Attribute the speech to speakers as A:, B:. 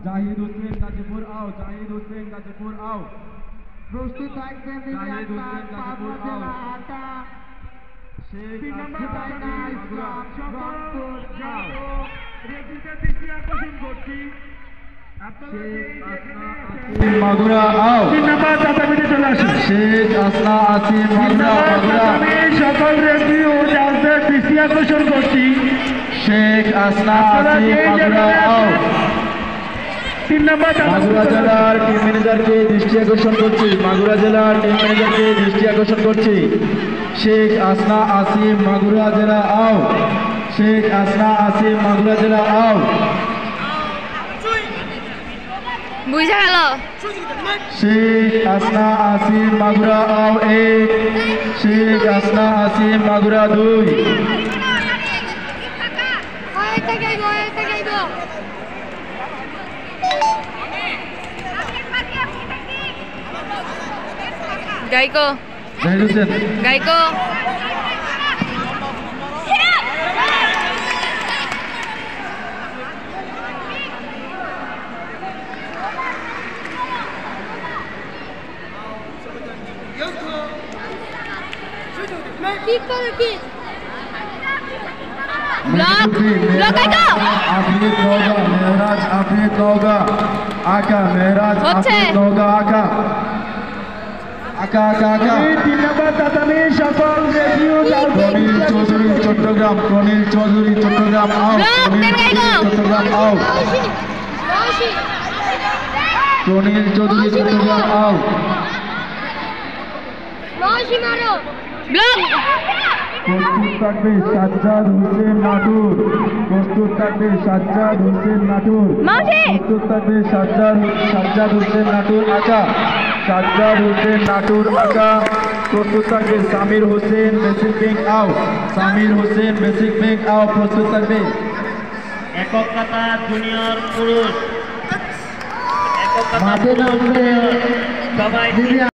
A: জাহিদ হোসেন গাজীপুর আও, জাহিদ হোসেন গাজীপুর আও।
B: প্রস্তুত থাকবেন
A: জাহিদ হোসেন গাজীপুর আও। শেখ মাগুরা আও। শেখ আসনা আসিম মাগুরা মাগুরা।
B: সকল রেফারি ও জাজদের দৃষ্টি আকর্ষণ করছি।
A: শেখ আসনা আসিম মাগুরা আও।
B: 3 নম্বর
A: মাগুরা জেলার টিম ম্যানেজারকে দৃষ্টি আকর্ষণ করছি, মাগুরা জেলার টিম ম্যানেজারকে দৃষ্টি আকর্ষণ করছি। শেখ আসনা আসিম মাগুরা জেলা আও। শেখ আসনা আসিম মাগুরা জেলা আও।
C: বুঝা গেল।
A: শেখ আসনা আসিম মাগুরা আও 1, Sheikh আসনা Asim Magura 2।
C: GEICO
A: Zahid Hossain
C: GEICO block block GEICO
A: Afrid Naogaon Mehraj Afrid Naogaon আকা মেহরাজ আফরিদ নওগা আকা আকা আকা আকা।
B: 3 নম্বর তাতামি সকল রেফারি ও
A: প্রনীল চৌধুরী চট্টগ্রাম, প্রনীল চৌধুরী চট্টগ্রাম আও। প্রনীল চৌধুরী চট্টগ্রাম আও। প্রনীল চৌধুরী চট্টগ্রাম আও।
C: ব্লক
A: প্রস্তুত থাকবে সাজ্জাদ হোসেন নাটুর, প্রস্তুত থাকবে সাজ্জাদ হোসেন নাটুর,
C: মাউসি
A: প্রস্তুত থাকবে সাজ্জাদ হোসেন নাটুর আকা, সাজ্জাদ হোসেন নাটুর আকা। প্রস্তুত থাকবে সামির হোসেন বেসিক ব্যাংক আও, সামির হোসেন বেসিক ব্যাংক আও। প্রস্তুত থাকবে
D: একক কাতা জুনিয়র পুরুষ, একক কাতা
B: মাঠে নামবে
D: সবাই